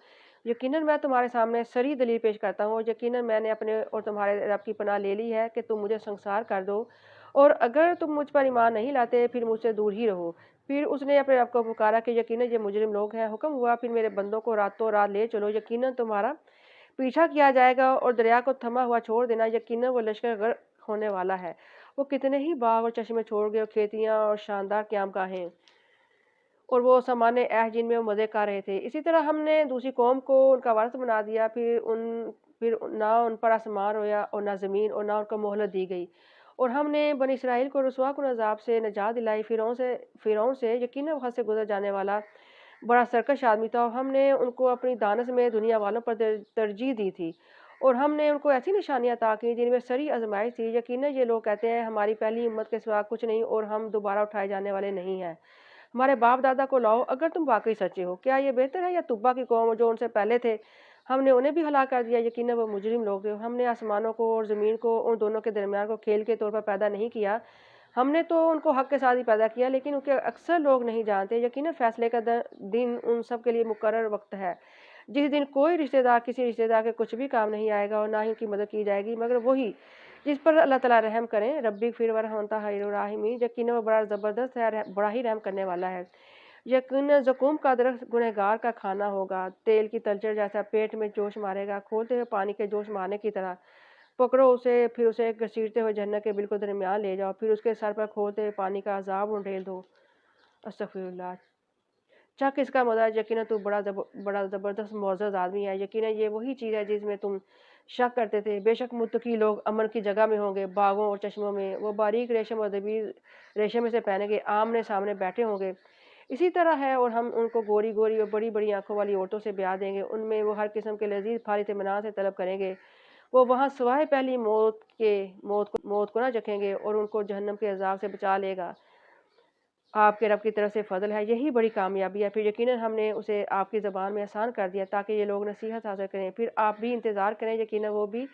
یقیناً میں تمہارے سامنے صریح دلیل پیش کرتا ہوں، یقیناً میں نے اپنے اور تمہارے رب کی پناہ لے لی ہے کہ تم مجھے سنگسار کر دو، اور اگر تم مجھ پر ایمان نہیں لاتے پھر مجھ سے دور ہی رہو. پھر اس نے اپنے رب کو پکارا کہ یقیناً یہ مجرم لوگ ہیں. حکم ہوا، پھر میرے بندوں کو راتوں رات لے چلو، یقیناً تمہارا پیچھا کیا جائے گا، اور دریا کو تھما ہوا چھوڑ دینا، یقیناً وہ لشکر غرق ہونے والا ہے. وہ کتنے ہی باغ اور چشمے چھوڑ گئے، اور کھیتیاں اور شاندار قیام گاہیں اور وہ سامان عہد جن میں وہ مزے کر رہے تھے. اسی طرح ہم نے دوسری قوم کو ان کا وارث بنا دیا، پھر نہ ان پر آسمان رویا اور نہ زمین، اور نہ ان کو مہلت دی گئی. اور ہم نے بنی اسرائیل کو رسوا کن عذاب سے نجات دلائی فرعون سے، یقیناً وہ حد سے گزر جانے والا بڑا سرکش آدمی تھا، اور ہم نے ان کو اپنی دانش میں دنیا والوں پر ترجیح دی تھی، اور ہم نے ان کو ایسی نشانیاں عطا کی جن میں سری آزمائش تھی. یقیناً یہ لوگ کہتے ہیں، ہماری پہلی امت کے سوا کچھ نہیں، اور ہم دوبارہ اٹھائے جانے والے نہیں ہیں. ہمارے باپ دادا کو لاؤ اگر تم واقعی سچے ہو. کیا یہ بہتر ہے یا تبا کی قوم جو ان سے پہلے تھے، ہم نے انہیں بھی ہلاک کر دیا، یقیناً وہ مجرم لوگ تھے. ہم نے آسمانوں کو اور زمین کو ان دونوں کے درمیان کو کھیل کے طور پر پیدا نہیں کیا، ہم نے تو ان کو حق کے ساتھ ہی پیدا کیا، لیکن ان کے اکثر لوگ نہیں جانتے. یقیناً فیصلے کا دن ان سب کے لیے مقرر وقت ہے، جس دن کوئی رشتہ دار کسی رشتہ دار کے کچھ بھی کام نہیں آئے گا، اور نہ ہی ان کی مدد کی جائے گی مگر وہی جس پر اللہ تعالیٰ رحم کریں. ربی فر ورحمتا خیر الراحمین، یقیناً وہ بڑا زبردست ہے، بڑا ہی رحم کرنے والا ہے. یقیناً زقوم کا درخت گنہگار کا کھانا ہوگا، تیل کی تلچھڑ جیسا پیٹ میں جوش مارے گا، کھولتے ہوئے پانی کے جوش مارنے کی طرح. پکڑو اسے، پھر اسے گھسیٹتے ہوئے جہنم کے بالکل درمیان لے جاؤ، پھر اس کے سر پر کھولتے ہوئے پانی کا عذاب انڈیل دو. استغفر اللہ. چک اس کا مزہ، یقیناً تو بڑا زبردست معزز آدمی ہے. یقیناً یہ وہی چیز ہے جس میں تم شک کرتے تھے. بے شک متقی لوگ امن کی جگہ میں ہوں گے، باغوں اور چشموں میں، وہ باریک ریشم اور دبیر ریشم میں سے پہنے گے، آمنے سامنے بیٹھے ہوں گے. اسی طرح ہے، اور ہم ان کو گوری گوری اور بڑی بڑی آنکھوں والی عورتوں سے بیاہ دیں گے، ان میں وہ ہر قسم کے لذیذ پھل اطمینان سے طلب کریں گے. وہ وہاں سوائے پہلی موت کو نہ چکھیں گے، اور ان کو جہنم کے عذاب سے بچا لے گا. آپ کے رب کی طرف سے فضل ہے، یہی بڑی کامیابی ہے. پھر یقیناً ہم نے اسے آپ کی زبان میں آسان کر دیا تاکہ یہ لوگ نصیحت حاصل کریں. پھر آپ بھی انتظار کریں، یقیناً وہ بھی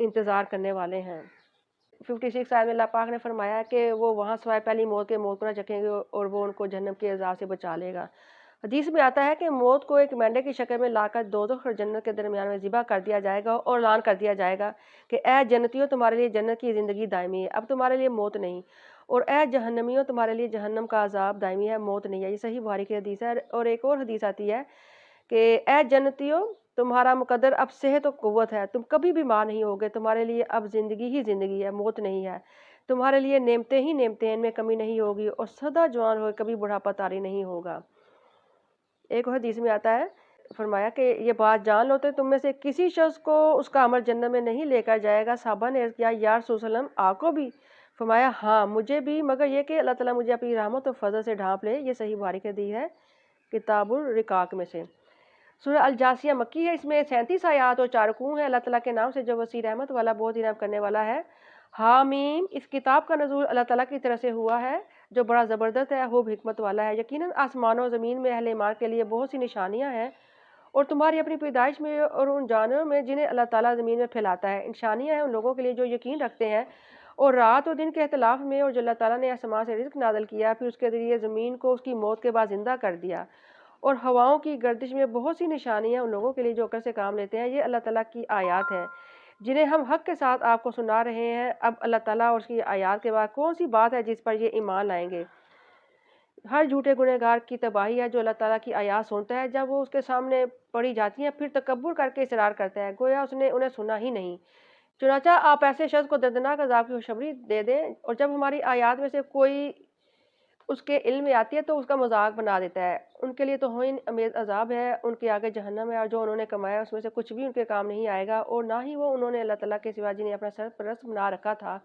انتظار کرنے والے ہیں. 56 آیت میں اللہ پاک نے فرمایا کہ وہ وہاں سوائے پہلی موت کو نہ چکھیں گے، اور وہ ان کو جہنم کے عذاب سے بچا لے گا. حدیث میں آتا ہے کہ موت کو ایک مینڈے کی شکل میں لا کر دوزخ اور جنت کے درمیان میں ذبح کر دیا جائے گا اور اعلان کر دیا جائے گا کہ اے جنتیوں تمہارے لیے جنت کی زندگی دائمی ہے، اب تمہارے لیے موت نہیں، اور اے جہنمیوں تمہارے لیے جہنم کا عذاب دائمی ہے، موت نہیں ہے۔ یہ صحیح بخاری کی حدیث ہے۔ اور ایک اور حدیث آتی ہے کہ اے جنتیوں تمہارا مقدر اب صحت و قوت ہے، تم کبھی بیمار نہیں ہوگے، تمہارے لیے اب زندگی ہی زندگی ہے، موت نہیں ہے، تمہارے لیے نعمتیں ہی نعمتیں ہیں، ان میں کمی نہیں ہوگی، اور سدا جوان ہوئے کبھی بڑھاپا طاری نہیں ہوگا۔ ایک اور حدیث میں آتا ہے، فرمایا کہ یہ بات جان لو تو تم میں سے کسی شخص کو اس کا عمل جنت میں نہیں لے کر جائے گا۔ صحابہ نے عرض کیا یا رسول اللہ علیہ وسلم آپ کو بھی؟ فرمایا ہاں مجھے بھی، مگر یہ کہ اللہ تعالیٰ مجھے اپنی رحمت و فضل سے ڈھانپ لے۔ یہ صحیح بخاری کی حدیث ہے کتاب الرقاق میں سے۔ سورہ الجاثیہ مکی ہے، اس میں 37 آیات اور 4 رکوع ہیں۔ اللہ تعالیٰ کے نام سے جو وسیع رحمت والا بہت ہی رحم کرنے والا ہے۔ حامیم، اس کتاب کا نزول اللہ تعالیٰ کی طرف سے ہوا ہے جو بڑا زبردست ہے، خوب حکمت والا ہے۔ یقیناً آسمانوں و زمین میں اہل ایمان کے لیے بہت سی نشانیاں ہیں، اور تمہاری اپنی پیدائش میں اور ان جانوروں میں جنہیں اللہ تعالیٰ زمین میں پھیلاتا ہے نشانیاں ہیں ان لوگوں کے لیے جو یقین رکھتے ہیں، اور رات و دن کے اختلاف میں، اور جو اللہ تعالیٰ نے آسمان سے رزق نازل کیا پھر اس کے ذریعے زمین کو اس کی موت کے بعد زندہ کر دیا، اور ہواؤں کی گردش میں بہت سی نشانیاں ان لوگوں کے لیے جو عقل سے کام لیتے ہیں۔ یہ اللہ تعالیٰ کی آیات ہیں جنہیں ہم حق کے ساتھ آپ کو سنا رہے ہیں۔ اب اللہ تعالیٰ اور اس کی آیات کے بعد کون سی بات ہے جس پر یہ ایمان لائیں گے؟ ہر جھوٹے گنہگار کی تباہی ہے جو اللہ تعالیٰ کی آیات سنتا ہے، جب وہ اس کے سامنے پڑھی جاتی ہیں پھر تکبر کر کے اصرار کرتا ہے گویا اس نے انہیں سنا ہی نہیں۔ چنانچہ آپ ایسے شخص کو دردناک عذاب کی خوشخبری دے دیں، اور جب ہماری آیات میں سے کوئی اس کے علم میں آتی ہے تو اس کا مذاق بنا دیتا ہے، ان کے لیے تو توہین امیز عذاب ہے، ان کے آگے جہنم ہے، اور جو انہوں نے کمایا اس میں سے کچھ بھی ان کے کام نہیں آئے گا، اور نہ ہی وہ انہوں نے اللہ تعالیٰ کے سوا جنہیں اپنا سرپرست بنا رکھا تھا،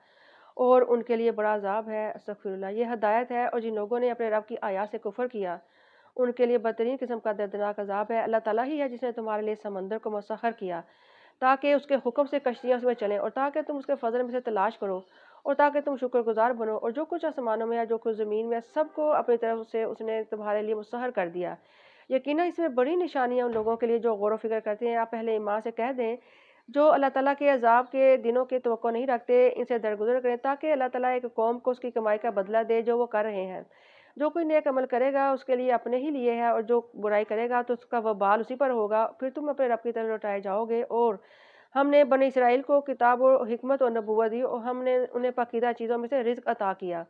اور ان کے لیے بڑا عذاب ہے۔ استغفر اللہ۔ یہ ہدایت ہے، اور جن لوگوں نے اپنے رب کی آیات سے کفر کیا ان کے لیے بدترین قسم کا دردناک عذاب ہے۔ اللہ تعالیٰ ہی ہے جس نے تمہارے لیے سمندر کو مسخر کیا تاکہ اس کے حکم سے کشتیاں اس میں چلیں، اور تاکہ تم اس کے فضل میں سے تلاش کرو، اور تاکہ تم شکر گزار بنو، اور جو کچھ آسمانوں میں ہے جو کچھ زمین میں ہے سب کو اپنی طرف سے اس نے تمہارے لیے مسخر کر دیا۔ یقیناً اس میں بڑی نشانیاں ان لوگوں کے لیے جو غور و فکر کرتے ہیں۔ آپ پہلے ایمان سے کہہ دیں جو اللہ تعالیٰ کے عذاب کے دنوں کی توقع نہیں رکھتے ان سے درگزر کریں تاکہ اللہ تعالیٰ ایک قوم کو اس کی کمائی کا بدلہ دے جو وہ کر رہے ہیں۔ جو کوئی نیک عمل کرے گا اس کے لیے اپنے ہی لیے ہے، اور جو برائی کرے گا تو اس کا وبال اسی پر ہوگا، پھر تم اپنے رب کی طرف لوٹائے جاؤ گے۔ اور ہم نے بنی اسرائیل کو کتاب و حکمت اور نبوت دی، اور ہم نے انہیں پاکیزہ چیزوں میں سے رزق عطا کیا،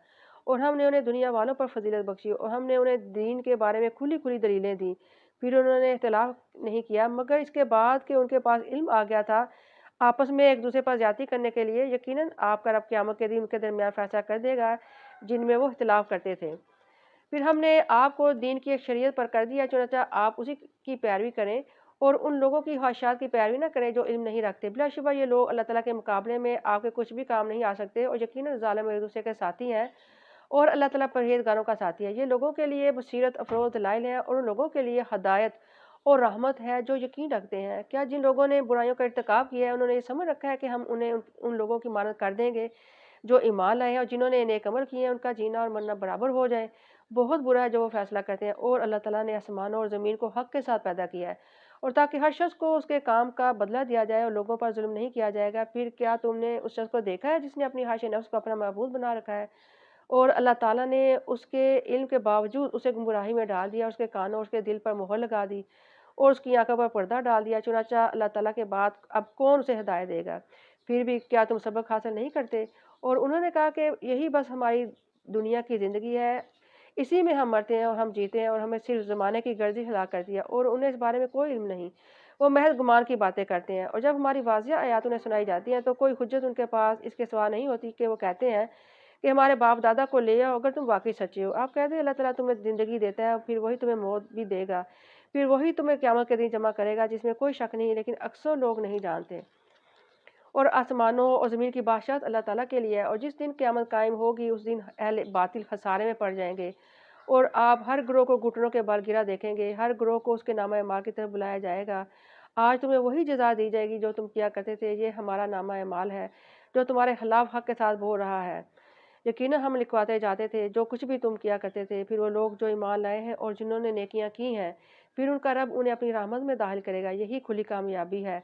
اور ہم نے انہیں دنیا والوں پر فضیلت بخشی، اور ہم نے انہیں دین کے بارے میں کھلی کھلی دلیلیں دیں، پھر انہوں نے اختلاف نہیں کیا مگر اس کے بعد کہ ان کے پاس علم آ گیا تھا آپس میں ایک دوسرے پر زیادتی کرنے کے لیے۔ یقیناً آپ کا رب قیامت کے دن ان کے درمیان فیصلہ کر دے گا جن میں وہ اختلاف کرتے تھے۔ پھر ہم نے آپ کو دین کی ایک شریعت پر کر دیا، چنانچہ آپ اسی کی پیروی کریں اور ان لوگوں کی خواہشات کی پیروی نہ کریں جو علم نہیں رکھتے۔ بلا شبہ یہ لوگ اللہ تعالیٰ کے مقابلے میں آپ کے کچھ بھی کام نہیں آ سکتے، اور یقیناً ظالم ایک دوسرے کے ساتھی ہیں، اور اللہ تعالیٰ پرہیزگاروں کا ساتھی ہے۔ یہ لوگوں کے لیے بصیرت افروز دلائل ہیں، اور ان لوگوں کے لیے ہدایت اور رحمت ہے جو یقین رکھتے ہیں۔ کیا جن لوگوں نے برائیوں کا ارتکاب کیا ہے انہوں نے یہ سمجھ رکھا ہے کہ ہم انہیں ان لوگوں کی مانند کر دیں گے جو ایمان لائے ہیں اور جنہوں نے نیک عمل کیے ہیں ان کا جینا اور مرنا برابر ہو جائے؟ بہت برا ہے جو وہ فیصلہ کرتے ہیں۔ اور اللہ تعالیٰ نے آسمانوں اور زمین کو حق کے ساتھ پیدا کیا ہے، اور تاکہ ہر شخص کو اس کے کام کا بدلہ دیا جائے، اور لوگوں پر ظلم نہیں کیا جائے گا۔ پھر کیا تم نے اس شخص کو دیکھا ہے جس نے اپنی خواہش نفس کو اپنا معبود بنا رکھا ہے، اور اللہ تعالیٰ نے اس کے علم کے باوجود اسے گمراہی میں ڈال دیا، اس کے کانوں اور اس کے دل پر مہر لگا دی، اور اس کی آنکھوں پر پردہ ڈال دیا۔ چنانچہ اللہ تعالیٰ کے بعد اب کون اسے ہدایت دے گا؟ پھر بھی کیا تم سبق حاصل نہیں کرتے؟ اور انہوں نے کہا کہ یہی بس ہماری دنیا کی زندگی ہے، اسی میں ہم مرتے ہیں اور ہم جیتے ہیں، اور ہمیں صرف زمانے کی گردش ہلاک کرتی ہے، اور انہیں اس بارے میں کوئی علم نہیں، وہ محض گمان کی باتیں کرتے ہیں۔ اور جب ہماری واضح آیات انہیں سنائی جاتی ہیں تو کوئی حجت ان کے پاس اس کے سوا نہیں ہوتی کہ وہ کہتے ہیں کہ ہمارے باپ دادا کو لے آؤ اگر تم واقعی سچے ہو۔ آپ کہتے ہیں اللہ تعالیٰ تمہیں زندگی دیتا ہے، پھر وہی تمہیں موت بھی دے گا، پھر وہی تمہیں قیامت کے دن جمع کرے گا، جس میں کوئی شک نہیں، لیکن اکثر لوگ نہیں جانتے۔ اور آسمانوں اور زمین کی بادشاہت اللہ تعالیٰ کے لیے ہے، اور جس دن قیامت قائم ہوگی اس دن اہل باطل خسارے میں پڑ جائیں گے، اور آپ ہر گروہ کو گھٹنوں کے بل گرا دیکھیں گے، ہر گروہ کو اس کے نامہ اعمال کی طرف بلایا جائے گا۔ آج تمہیں وہی جزا دی جائے گی جو تم کیا کرتے تھے، یہ ہمارا نامہ اعمال ہے جو تمہارے خلاف حق کے ساتھ بول رہا ہے۔ یقیناً ہم لکھواتے جاتے تھے جو کچھ بھی تم کیا کرتے تھے۔ پھر وہ لوگ جو ایمان لائے ہیں اور جنہوں نے نیکیاں کی ہیں پھر ان کا رب انہیں اپنی رحمت میں داخل کرے گا، یہی کھلی کامیابی ہے۔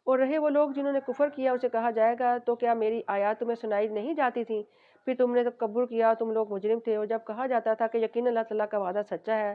اور رہے وہ لوگ جنہوں نے کفر کیا، اسے کہا جائے گا تو کیا میری آیات تمہیں سنائی نہیں جاتی تھیں؟ پھر تم نے تکبر کیا، تم لوگ مجرم تھے۔ اور جب کہا جاتا تھا کہ یقیناً اللہ تعالیٰ کا وعدہ سچا ہے